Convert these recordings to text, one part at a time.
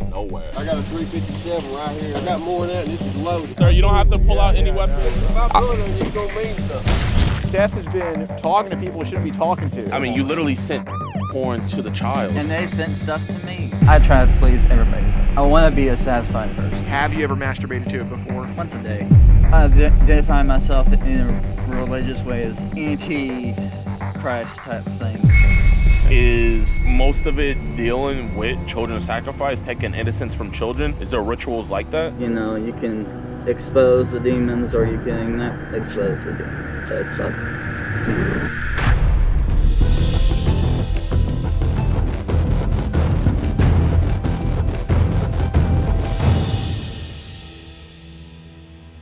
of nowhere. I got a 357 right here. I got more than that, and this is loaded. Sir, you don't have to pull out any weapons. If I pull it on you, it's gonna mean something. Seth has been talking to people he shouldn't be talking to. I mean, you literally sent porn to the child. And they sent stuff to me. I try to please everybody. I want to be a satisfied person. Have you ever masturbated to it before? Once a day. I identify myself in a religious way as anti-Christ type thing. Is most of it dealing with children's sacrifice, taking innocence from children? Is there rituals like that? You know, you can expose the demons or you can not expose the demons. So it's like...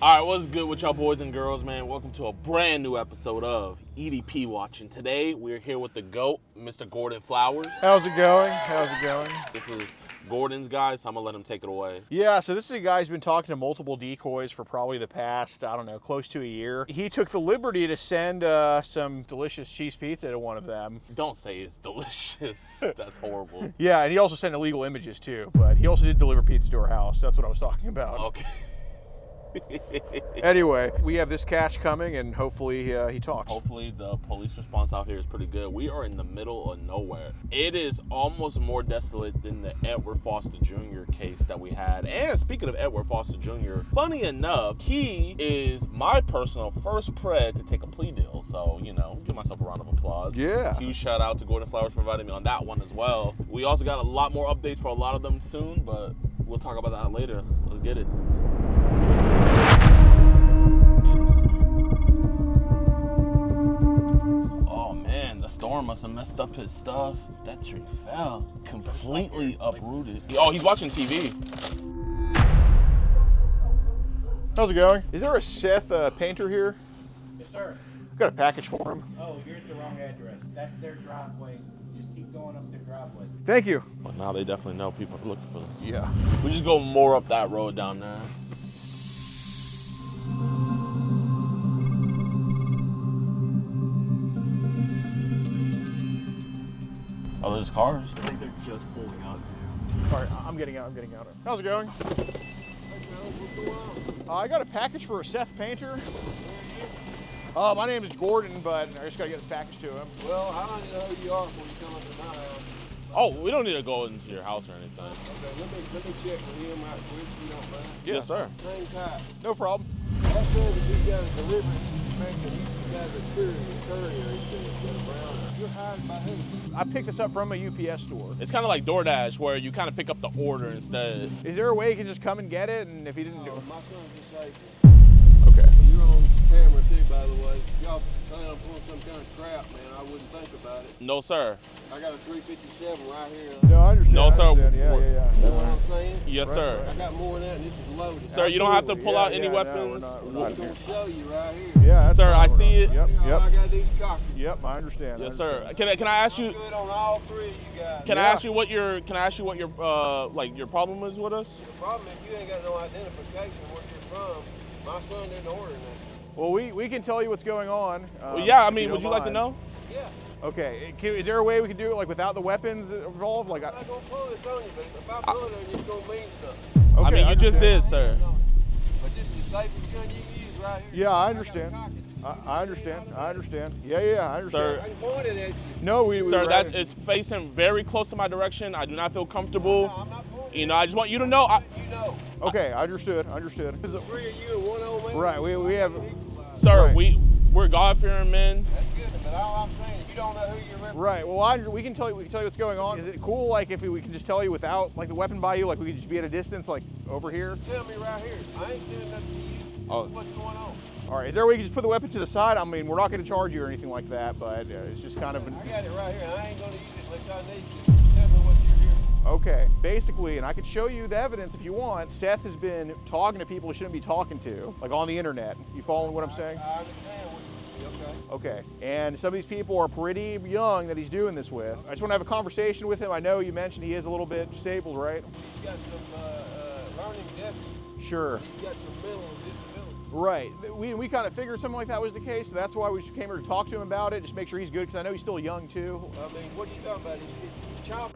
All right, what's good with y'all boys and girls, man? Welcome to a brand new episode of EDP Watching. Today, we're here with the GOAT, Mr. Gordon Flowers. How's it going? How's it going? This is Gordon's guy, so I'm gonna let him take it away. Yeah, so this is a guy who's been talking to multiple decoys for probably the past, I don't know, close to a year. He took the liberty to send some delicious cheese pizza to one of them. Don't say it's delicious. That's horrible. Yeah, and he also sent illegal images too, but he also did deliver pizza to our house. That's what I was talking about. Okay. Anyway, we have this catch coming, and hopefully he talks. Hopefully the police response out here is pretty good. We are in the middle of nowhere. It is almost more desolate than the Edward Foster Jr. case that we had. And speaking of Edward Foster Jr., funny enough, he is my personal first pred to take a plea deal. So, you know, give myself a round of applause. Yeah. Huge shout out to Gordon Flowers for providing me on that one as well. We also got a lot more updates for a lot of them soon, but we'll talk about that later. Let's get it. Oh man, the storm must have messed up his stuff. That tree fell, completely uprooted. Oh, he's watching TV. How's it going? Is there a Seth painter here? Yes, sir. I've got a package for him. Oh, you're at the wrong address. That's their driveway. Just keep going up their driveway. Thank you. Well, now they definitely know people are looking for them. Yeah. We just go more up that road down there. Oh, there's cars. I think they're just pulling out. All right, I'm getting out. How's it going? I got a package for a Seth painter. My name is Gordon, but I just got to get this package to him. Well, I don't know who you are before you come up to my house. Oh, we don't need to go into your house or anything. Okay, let me check with him right quick if you don't mind. Yes, sir. Hang tight. No problem. I said that you guys delivered back to you guys a courier, he said, get around. You're hired by who? I picked this up from a UPS store. It's kind of like DoorDash where you kind of pick up the order instead. Is there a way you can just come and get it, and if he didn't do Oh, it? my son's just safety. Okay. You're on camera too, by the way. Y'all plan on pulling some kind of crap, man. I wouldn't think about it. No, sir. I got a 357 right here. No, I understand. No, I sir. understand. Yeah. You know what I'm saying? Yes, sir. I got more than that, and this is loaded. Sir, you don't have to pull out any No, weapons. we're I'm not going here. to show you right here. Yeah, that's Sir, fine, I we're see not. it. Yep, You know, I got these cockers. Yep, I understand. Yes, I sir. understand. Can I ask I'm you? good on all three of you guys. Can I Yeah. ask you what your like your problem is with us? The problem is you ain't got no identification where you're from. My son didn't order that. Well, we can tell you what's going on. Well, yeah, I if mean, you would you don't like to mind. know? Yeah. Okay. Is there a way we can do it like without the weapons involved? Like, I'm not going to pull this on you, but if I pull it on you, it's going to mean something. okay, I mean, you just understand. did, sir. But this is the safest gun you can use right here. Yeah, I got understand. a cocker. I understand. I understand. Yeah, I understand. Sir. I can point it at you. No, we Sir, were that's at- it's facing very close to my direction. I do not feel comfortable. No, I'm not pointing You know, I just want you to know. You know. Okay, I understood. Three of you and one old man. Right, we have- Sir, Right. we're God-fearing men. That's good, but all I'm saying is you don't know who you're representing. Right. Well, we can tell you what's going on. Is it cool, like, if we can just tell you without, like, the weapon by you, like, we could just be at a distance, like, over here? Tell me right here. I ain't doing nothing to you. Oh. What's going on? All right. Is there a way you can just put the weapon to the side? I mean, we're not going to charge you or anything like that, but it's just kind of. I got it right here. I ain't going to use it unless I need to. Just tell me what you're here. Okay. Basically, and I could show you the evidence if you want. Seth has been talking to people he shouldn't be talking to, like on the internet. You following what I'm saying? I understand what okay. Okay. And some of these people are pretty young that he's doing this with. I just want to have a conversation with him. I know you mentioned he is a little bit disabled, right? He's got some learning deficits. Sure. He's got some mental disabilities. Right. We kind of figured something like that was the case, so that's why we came here to talk to him about it, just make sure he's good, because I know he's still young too. I mean, what are you talking about? He's child.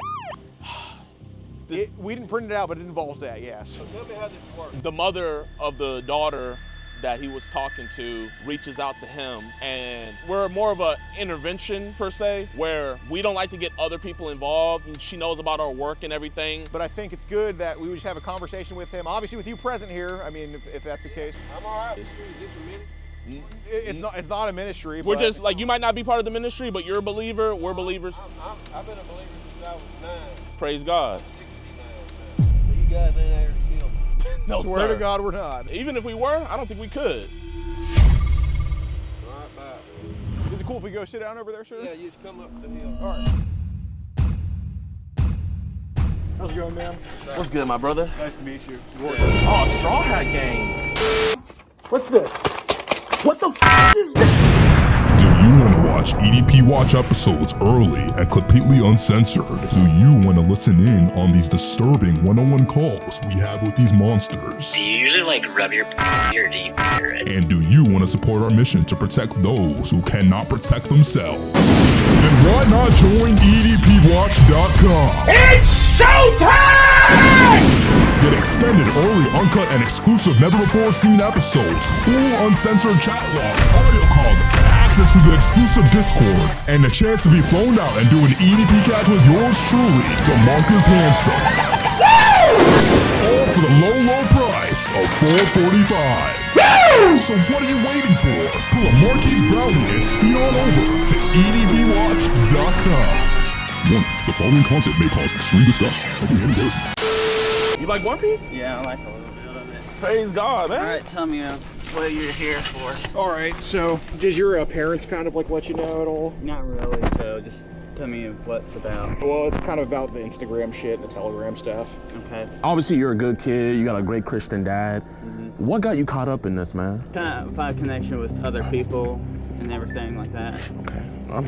We didn't print it out, but it involves that, yes. So tell me how this works. The mother of the daughter that he was talking to reaches out to him, and we're more of a intervention per se, where we don't like to get other people involved, and she knows about our work and everything. But I think it's good that we would just have a conversation with him, obviously with you present here. I mean, if that's the case. I'm all right. Is this a minute? It's not a ministry. We're but just like, you might not be part of the ministry, but you're a believer, we're believers. I've been a believer since I was 9. Praise God. 69 now. So you guys ain't there to kill me. No, swear sir. to God we're not. Even if we were, I don't think we could. All right, bye. Is it cool if we go sit down over there, sir? Yeah, you just come up the hill. All right. How's it going, man? What's good, my brother? Nice to meet you. Oh, Straw Hat Gang. What's this? What the f is this? Do you want to watch EDP Watch episodes early and completely uncensored? Do you want to listen in on these disturbing one-on-one calls we have with these monsters? Do you usually like rub your or do you hear it? And do you want to support our mission to protect those who cannot protect themselves? Then why not join EDPWatch.com? It's showtime! Get extended, early, uncut, and exclusive never-before-seen episodes, full uncensored chat logs, audio calls, access to the exclusive Discord, and the chance to be flown out and do an EDP catch with yours truly, DeMarcus Handsome. All for the low, low price of $4.45. So what are you waiting for? Pull a Marquise Brownie and speed on over to EDPWatch.com. Warning, the following content may cause extreme disgust, secondhand embarrassment. You like One Piece? Yeah, I like a little bit of it. Praise God, man. All right, tell me what you're here for. All right, so does your parents kind of like let you know at all? Not really, so just tell me what's about. Well, it's kind of about the Instagram shit and the Telegram stuff. Okay. Obviously, you're a good kid. You got a great Christian dad. What got you caught up in this, man? Kind of find a connection with other people and everything like that. Okay.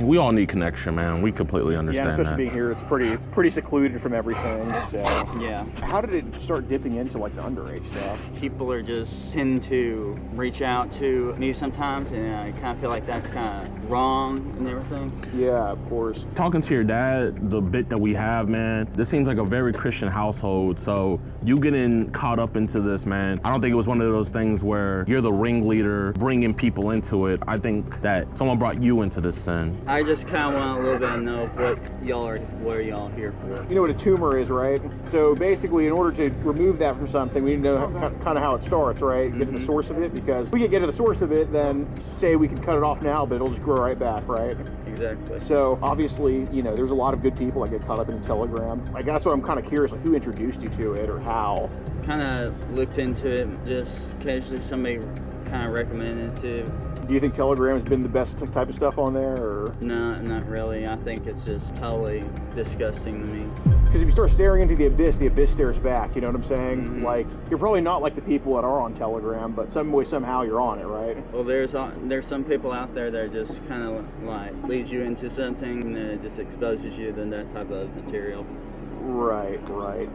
We all need connection, man. We completely Yeah, understand and especially that. being here, it's pretty secluded from everything. So, Yeah. how did it start dipping into like the underage stuff? People are just tend to reach out to me sometimes, and I kind of feel like that's kind of wrong and everything. Yeah, of course. Talking to your dad, the bit that we have, man, this seems like a very Christian household. So you getting caught up into this, man, I don't think it was one of those things where you're the ringleader bringing people into it. I think that someone brought you into this sin. I just kind of want a little bit to know what y'all here for. You know what a tumor is, right? So basically, in order to remove that from something, we need to know kind of how it starts, right? Get to the source of it, because if we can get to the source of it, then say we can cut it off now, but it'll just grow right back, right? Exactly. So obviously, you know, there's a lot of good people that get caught up in Telegram. Like, that's what I'm kind of curious, like, who introduced you to it or how? Kind of looked into it, just occasionally somebody kind of recommended it to. Do you think Telegram has been the best type of stuff on there, or? No, not really. I think it's just totally disgusting to me. Because if you start staring into the abyss stares back, you know what I'm saying? Like, you're probably not like the people that are on Telegram, but some way, somehow you're on it, right? Well, there's some people out there that just kind of like leads you into something and then it just exposes you to that type of material. Right.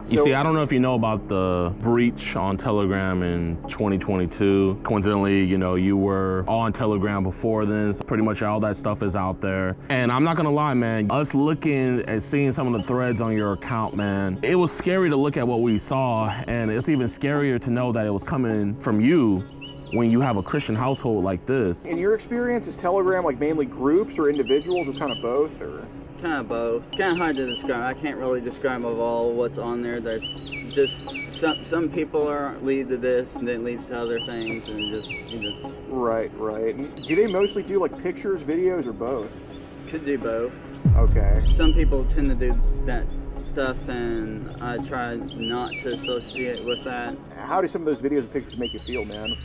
You see, I don't know if you know about the breach on Telegram in 2022. Coincidentally, you know, you were on Telegram before then. So pretty much all that stuff is out there. And I'm not gonna lie, man, us looking and seeing some of the threads on your account, man, it was scary to look at what we saw. And it's even scarier to know that it was coming from you when you have a Christian household like this. In your experience, is Telegram like mainly groups or individuals, or kind of both, or? Kind of both. Kind of hard to describe. I can't really describe of all what's on there. There's just some people are lead to this, and then leads to other things, and just. Right. Do they mostly do like pictures, videos, or both? Could do both. Okay. Some people tend to do that stuff, and I try not to associate with that. How do some of those videos and pictures make you feel, man?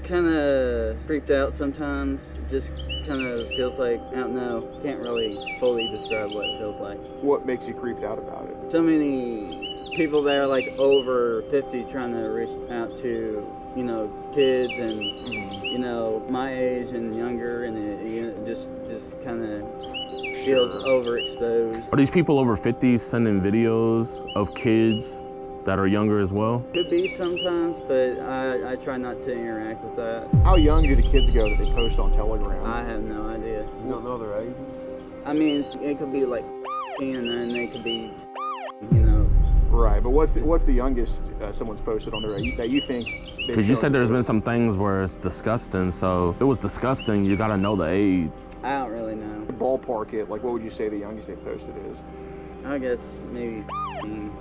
Kind of creeped out sometimes. Just kind of feels like, I don't know, can't really fully describe what it feels like. What makes you creeped out about it? So many people that are like over 50 trying to reach out to, you know, kids and, you know, my age and younger, and it just kind of feels overexposed. Are these people over 50 sending videos of kids that are younger as well? Could be sometimes, but I try not to interact with that. How young do the kids go that they post on Telegram? I have no idea. You don't know their age? I mean, it could be like and then they could be, you know. Right, but what's the youngest someone's posted on there that you think? Because you said there's been some things where it's disgusting. So if it was disgusting, you gotta know the age. I don't really know. Ballpark it. Like, what would you say the youngest they've posted is? I guess maybe 15.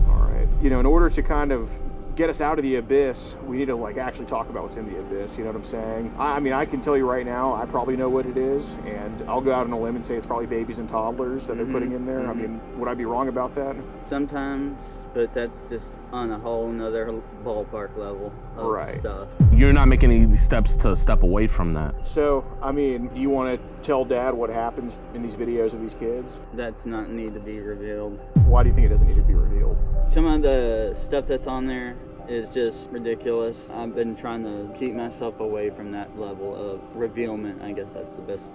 All right. You know, in order to kind of get us out of the abyss, we need to like actually talk about what's in the abyss. You know what I'm saying? I mean, I can tell you right now, I probably know what it is, and I'll go out on a limb and say it's probably babies and toddlers that they're putting in there. I mean, would I be wrong about that? Sometimes, but that's just on a whole nother ballpark level of stuff. You're not making any steps to step away from that. So, I mean, do you want to tell Dad what happens in these videos of these kids? That's not need to be revealed. Why do you think it doesn't need to be revealed? Some of the stuff that's on there is just ridiculous. I've been trying to keep myself away from that level of revealment. I guess that's the best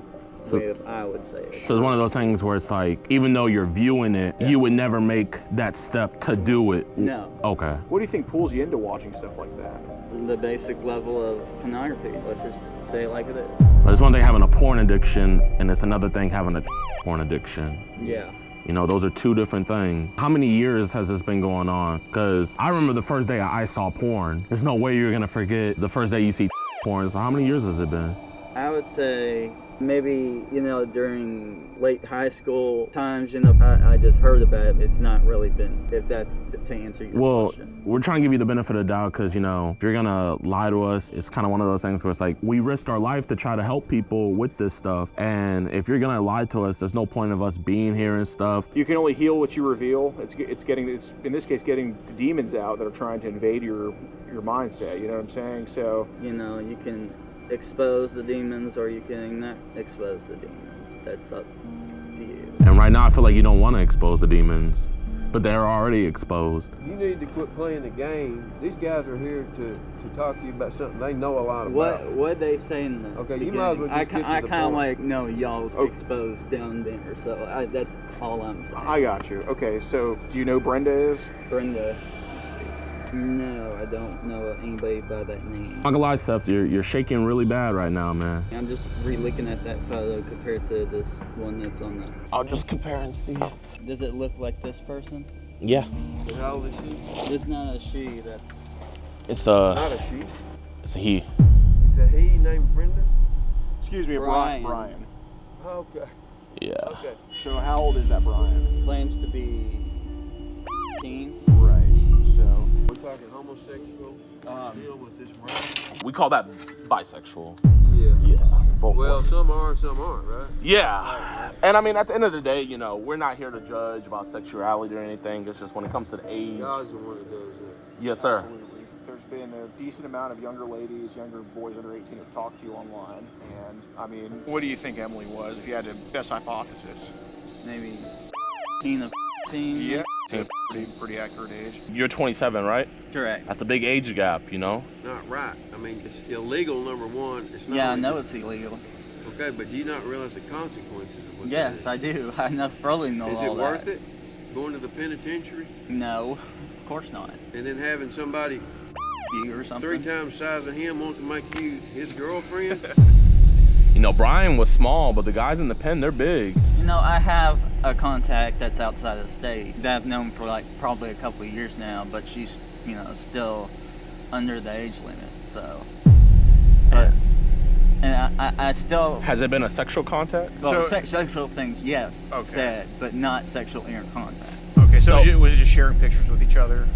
way I would say it. So it's one of those things where it's like, even though you're viewing it, you would never make that step to do it. No. Okay. What do you think pulls you into watching stuff like that? The basic level of pornography. Let's just say it like it is. But it's one thing having a porn addiction, and it's another thing having a porn addiction. Yeah. You know, those are two different things. How many years has this been going on? Because I remember the first day I saw porn. There's no way you're gonna forget the first day you see porn. So how many years has it been? I would say maybe, you know, during late high school times, you know, I just heard about it. It's not really been, if that's to answer your question. We're trying to give you the benefit of the doubt because, you know, if you're gonna lie to us, it's kind of one of those things where it's like, we risk our life to try to help people with this stuff. And if you're gonna lie to us, there's no point of us being here and stuff. You can only heal what you reveal. It's in this case, getting the demons out that are trying to invade your mindset. You know what I'm saying? So, You know, you can expose the demons or you can not expose the demons. That's up to you. And right now I feel like you don't want to expose the demons, but they're already exposed. You need to quit playing the game. These guys are here to talk to you about something they know a lot about. What they say in the Okay, you beginning. might as well just I get to kind the of point. like know y'all's exposed down there, so that's all I'm saying. I got you. Okay, so do you know Brenda is? Brenda, let's see. No, I don't know anybody by that name. I'm not gonna lie, Seth, you're shaking really bad right now, man. I'm just re-looking at that photo compared to this one that's on the... I'll just compare and see. Does it look like this person? Yeah. How old is she? It's not a she, that's... It's Not a she. it's a he. It's a he named Brenda? Excuse me, Brian. Brian. Okay. Yeah. Okay. So how old is that Brian? Claims to be 15. Right. So We're talking homosexual deal with this Brian? We call that bisexual. Yeah. Yeah. Both Well, ways. some are and some aren't, right? Yeah. And I mean, at the end of the day, you know, we're not here to judge about sexuality or anything. It's just when it comes to the age. God's the one that does that. Yes, sir. absolutely. There's been a decent amount of younger ladies, younger boys under 18 have talked to you online. And I mean, what do you think Emily was, if you had to best hypothesis? Maybe 15 or 15. Yeah. It's a pretty accurate age. You're 27, right? Correct. That's a big age gap, you know? Not right. I mean, it's illegal, number one. It's not Yeah, I only- know it's illegal. Okay, but do you not realize the consequences of what Yes, that I do. I know, probably know is? Is all it that. worth it? Going to the penitentiary No, of course not. and then having somebody You or something. 3 times the size of him want to make you his girlfriend? You know, Brian was small, but the guys in the pen, they're big. You know, I have a contact that's outside of the state that I've known for like probably a couple of years now, but she's, you know, still under the age limit, so. But, and I still, Has it been a sexual contact? well, So- sexual things, yes, Okay. said, but not sexual contact. Okay, So- was it just sharing pictures with each other?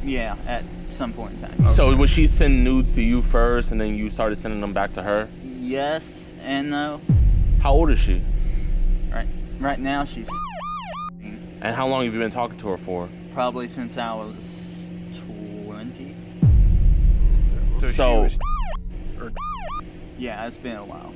Yeah, at some point in time. So would she send nudes to you first and then you started sending them back to her? Yes and no. How old is she? Right now she's And how long have you been talking to her for? probably since I was 20. So Yeah, it's been a while.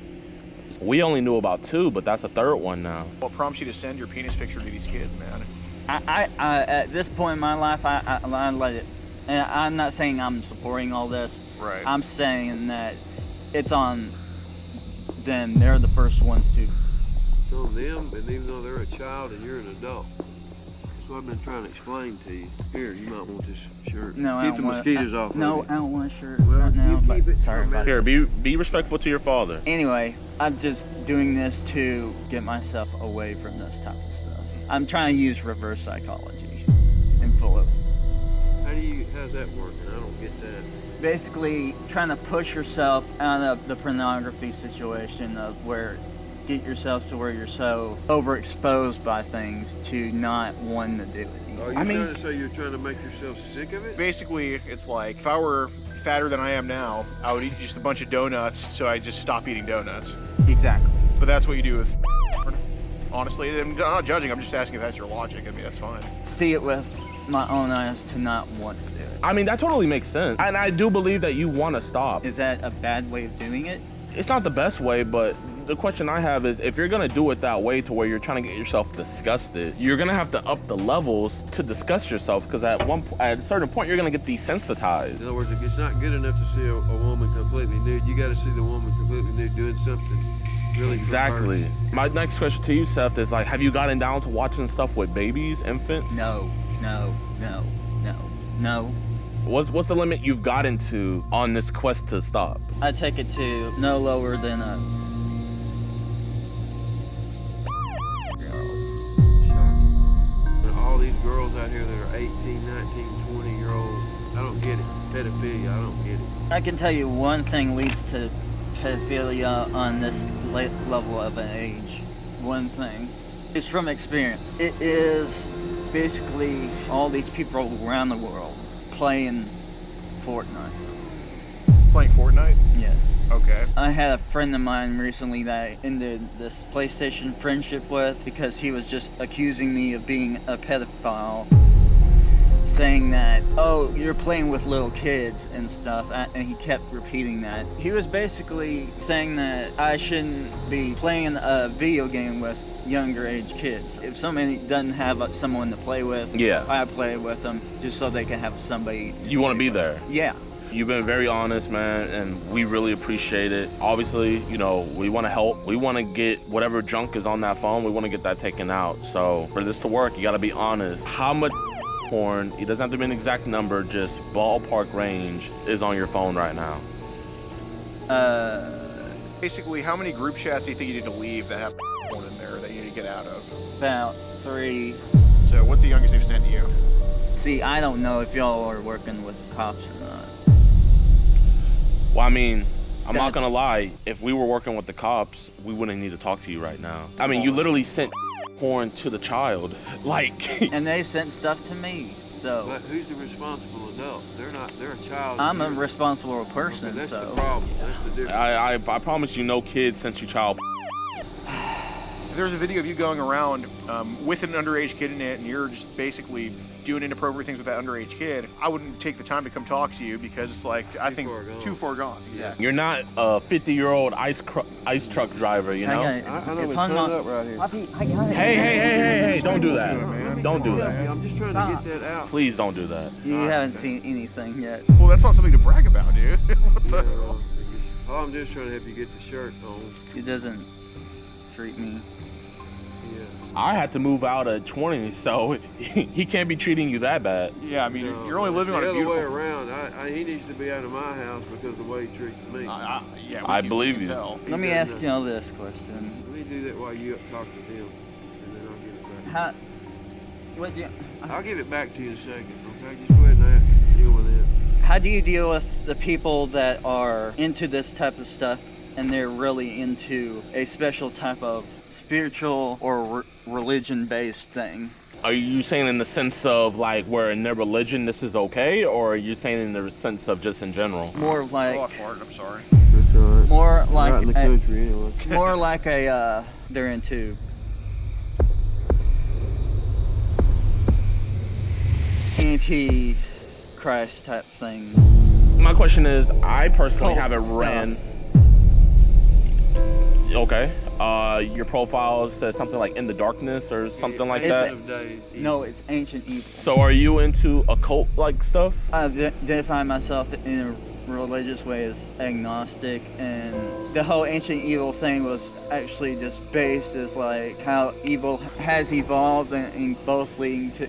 we only knew about 2, but that's a third one now. What prompts you to send your penis picture to these kids, man? I at this point in my life, I let it. And I'm not saying I'm supporting all this. Right. I'm saying that it's on them. They're the first ones to. It's on them, and even though they're a child and you're an adult. That's what I've been trying to explain to you. Here, you might want this shirt. No, I Keep don't the want. mosquitoes off. No, of I you. don't want a shirt Well, right now. you But keep it sorry for a about minute. Here, it. be respectful to your father. Anyway, I'm just doing this to get myself away from this type of stuff. I'm trying to use reverse psychology in full of. How's that working? I don't get that. Basically, trying to push yourself out of the pornography situation of where get yourself to where you're so overexposed by things to not wanting to do it. Are you trying to say you're trying to make yourself sick of it? Basically, it's like if I were fatter than I am now, I would eat just a bunch of donuts, so I just stop eating donuts. Exactly. But that's what you do with. Honestly, I'm not judging. I'm just asking if that's your logic. I mean, that's fine. See it with my own eyes to not want to do it. I mean, that totally makes sense. And I do believe that you want to stop. Is that a bad way of doing it? It's not the best way, but the question I have is if you're gonna do it that way to where you're trying to get yourself disgusted, you're gonna have to up the levels to disgust yourself, because at a certain point you're gonna get desensitized. In other words, if it's not good enough to see a woman completely nude, you got to see the woman completely nude doing something really Exactly. perverse. My next question to you, Seth, is like, have you gotten down to watching stuff with babies, infants? No. What's the limit you've gotten to on this quest to stop? I take it to no lower than a. And all these girls out here that are 18, 19, 20-year-old, I don't get it. Pedophilia, I don't get it. I can tell you one thing leads to pedophilia on this level of an age. One thing. It's from experience. It is basically all these people around the world playing Fortnite. Playing Fortnite? Yes. Okay. I had a friend of mine recently that I ended this PlayStation friendship with because he was just accusing me of being a pedophile, saying that, oh, you're playing with little kids and stuff, and he kept repeating that. He was basically saying that I shouldn't be playing a video game with younger age kids. If somebody doesn't have someone to play with, Yeah. I play with them just so they can have somebody. You want to be there. Yeah. You've been very honest, man, and we really appreciate it. Obviously, you know, we want to help. We want to get whatever junk is on that phone, we want to get that taken out. So for this to work, you got to be honest. How much porn, it doesn't have to be an exact number, just ballpark range, is on your phone right now? Basically, how many group chats do you think you need to leave that have porn in there that you need to get out of? About 3. So what's the youngest they've sent to you? See, I don't know if y'all are working with the cops or not. Well, I mean, I'm not gonna lie. If we were working with the cops, we wouldn't need to talk to you right now. I mean, you literally sent porn to the child. Like, And they sent stuff to me, so But who's the responsible adult? They're a child. I'm a You're- responsible person, Okay, that's so. the problem. That's the difference. I promise you, no kid sent you child. If there's a video of you going around with an underage kid in it, and you're just basically doing inappropriate things with that underage kid, I wouldn't take the time to come talk to you because it's like, I think, far gone. too far gone. Yeah. You're not a 50-year-old ice truck driver, you know? I know it's hung up right here. Hey, don't do that. Don't do that. I'm just trying to get that out. Please don't do that. You haven't seen anything yet. Well, that's not something to brag about, dude. What the hell? Oh, I'm just trying to help you get the shirt on. It doesn't treat me. Yeah. I had to move out at 20, so he can't be treating you that bad. Yeah, I mean, No, you're only living it's on a the other way beautiful... around. He needs to be out of my house because of the way he treats me. Yeah, I we believe can you. tell. Let me doesn't ask know. y'all this question. Let me do that while you talk to him, and then I'll give it back. How, what do you, I'll give it back to you in a second, okay? Just go ahead and deal with it. how do you deal with the people that are into this type of stuff and they're really into a special type of spiritual or religion-based thing? Are you saying in the sense of like where in their religion this is okay, or are you saying in the sense of just in general? More Oh, I like, farted, I'm sorry. That's all right. more like, Not in the a, country anyway. more like a, they're into anti-Christ type thing. My question is, I personally Cult haven't stuff. ran. Okay. Your profile says something like "in the darkness" or something like Is that. No, it's ancient evil. So are you into occult like stuff? I define myself in a religious way as agnostic, and the whole ancient evil thing was actually just based as like how evil has evolved and both leading to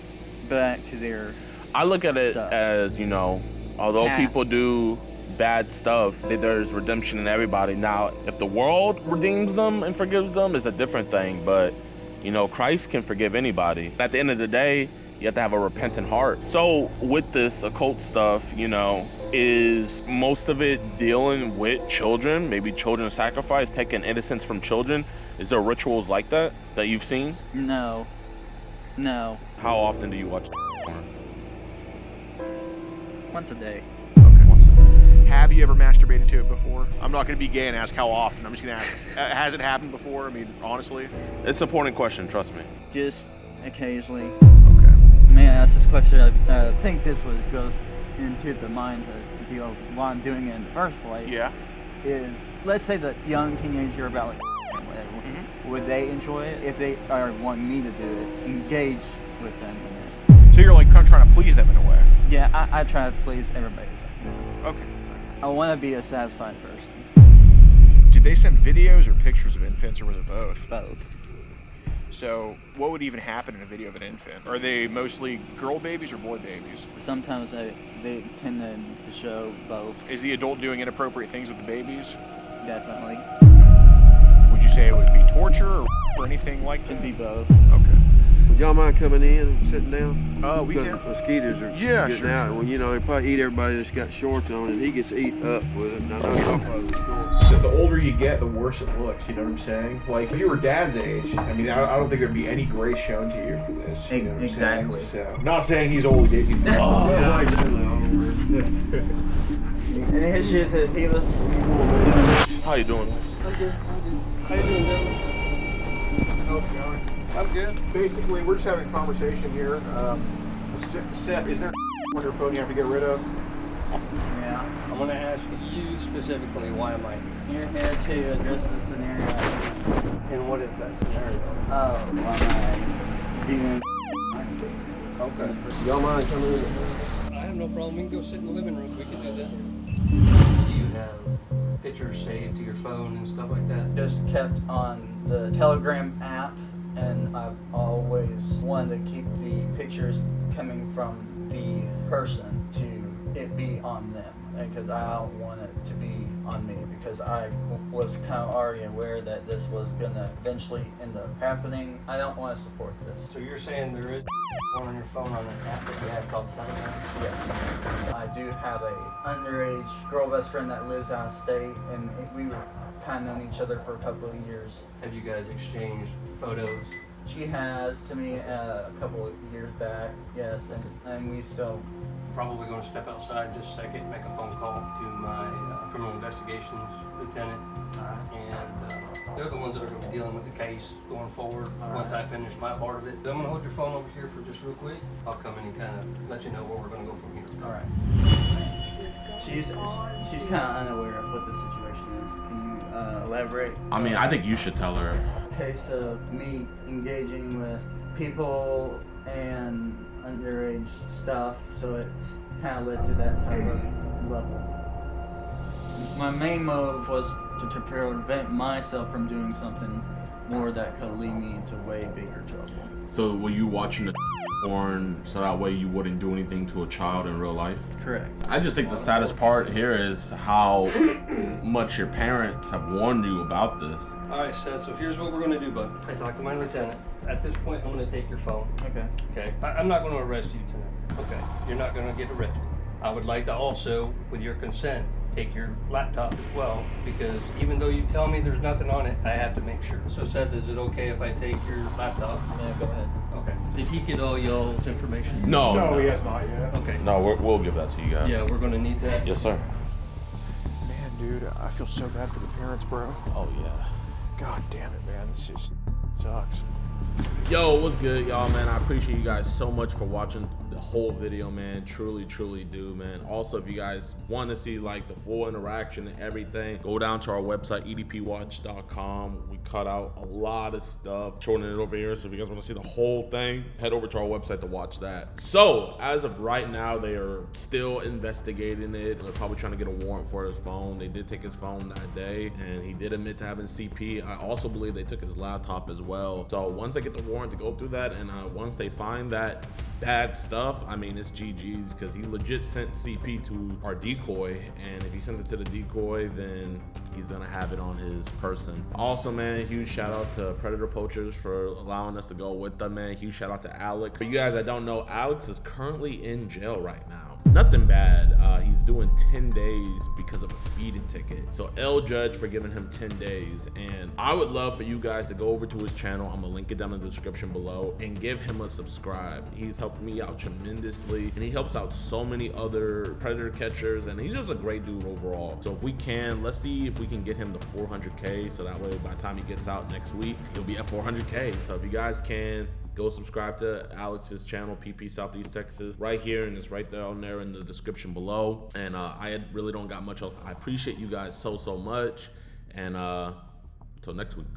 back to their. I look at it Stuff. as, you know, although Past. people do bad stuff, there's redemption in everybody. Now, if the world redeems them and forgives them, it's a different thing. But You know, Christ can forgive anybody. At the end of the day, you have to have a repentant heart. So with this occult stuff, you know, is most of it dealing with children, maybe children sacrifice, taking innocence from children? Is there rituals like that you've seen? No. How often do you watch porn? Once a day. Okay, once a day. Have you ever masturbated to it before? I'm not going to be gay and ask how often. I'm just going to ask, has it happened before? I mean, honestly. It's an important question, trust me. Just occasionally. Okay. May I ask this question? I think this goes into the mind of the deal why I'm doing it in the first place. Yeah. Is, let's say the young teenager about like whatever, would they enjoy it if they are wanting me to do it? Engage with them in it. So you're like kind of trying to please them in a way. Yeah, I try to please everybody. Okay. I want to be a satisfied person. Did they send videos or pictures of infants, or was it both? Both. So what would even happen in a video of an infant? Are they mostly girl babies or boy babies? Sometimes they tend to show both. Is the adult doing inappropriate things with the babies? Definitely. Would you say it would be torture or anything like that? Could be both. Okay. Would y'all mind coming in and sitting down? We Because can. mosquitoes are Yeah, getting sure. out. Well, you know, they probably eat everybody that's got shorts on, and he gets eat up with it. And I know y'all probably shorts. So the older you get, the worse it looks. You know what I'm saying? Like if you were Dad's age, I mean, I don't think there'd be any grace shown to you for this. You know what I'm Exactly. saying? So, not saying he's old. He's And the issue is that he was How you doing? I'm good. How you doing, Dylan? How's it going? I'm good. Basically, we're just having a conversation here. Seth, is there on your phone you have to get rid of? yeah. I'm gonna ask you specifically, why am I here? You're here to address the scenario. And what is that scenario? Oh, why am I being Okay. Y'all mind coming in? I have no problem. We can go sit in the living room. We can do that. Do you have pictures saved to your phone and stuff like that? just kept on the Telegram app, and I've always wanted to keep the pictures coming from the person to it be on them, because I don't want it to be on me, because I was kind of already aware that this was gonna eventually end up happening. I don't want to support this. So you're saying there is one on your phone on an app that you have called Telegram? Yes. I do have a underage girl best friend that lives out of state, and we were kind of known each other for a couple of years. Have you guys exchanged photos? She has to me a couple of years back, yes, and we still. Probably going to step outside just a second, make a phone call to my criminal investigations lieutenant, and they're the ones that are going to be dealing with the case going forward. Once I finish my part of it, I'm going to hold your phone over here for just real quick. I'll come in and kind of let you know where we're going to go from here. All right. She's kind of unaware of what the situation is. Can you elaborate? I mean, I think you should tell her. Case of me engaging with people and underage stuff, so it's kind of led to that type of level. My main motive was to prevent myself from doing something more that could lead me into way bigger trouble. So were you watching the porn so that way you wouldn't do anything to a child in real life? Correct. I just think the saddest part here is how much your parents have warned you about this. All right, Seth, so here's what we're going to do, bud. I talked to my lieutenant. At this point, I'm going to take your phone. Okay. Okay? I'm not going to arrest you tonight. Okay? You're not going to get arrested. I would like to also, with your consent, take your laptop as well, because even though you tell me there's nothing on it, I have to make sure. So Seth, is it okay if I take your laptop? Yeah, go ahead. Okay. Did he get all y'all's information? No, he has not yet. Okay. No, we'll give that to you guys. Yeah, we're going to need that. Yes, sir. Man, dude, I feel so bad for the parents, bro. Oh, yeah. God damn it, man. This just sucks. Yo, what's good, y'all, man? I appreciate you guys so much for watching the whole video, man. Truly do, man. Also, if you guys want to see like the full interaction and everything, go down to our website, edpwatch.com. We cut out a lot of stuff, shortening it over here. So if you guys want to see the whole thing, head over to our website to watch that. So as of right now, they are still investigating it. They're probably trying to get a warrant for his phone. They did take his phone that day, and he did admit to having CP. I also believe they took his laptop as well. So once they get the warrant to go through that, and once they find that bad stuff, enough, I mean, it's GG's, because he legit sent CP to our decoy, and if he sent it to the decoy, then he's gonna have it on his person. Also, man, huge shout out to Predator Poachers for allowing us to go with them, man. Huge shout out to Alex. For you guys that don't know, Alex is currently in jail right now. Nothing bad. He's doing 10 days because of a speeding ticket. So L Judge for giving him 10 days. And I would love for you guys to go over to his channel. I'm gonna link it down in the description below and give him a subscribe. He's helped me out tremendously, and he helps out so many other predator catchers, and he's just a great dude overall. So if we can, let's see if we can get him to 400K, so that way by the time he gets out next week, he'll be at 400K. So if you guys can, go subscribe to Alex's channel, PP Southeast Texas, right here, and it's right down there in the description below. And I really don't got much else. I appreciate you guys so much, and until next week.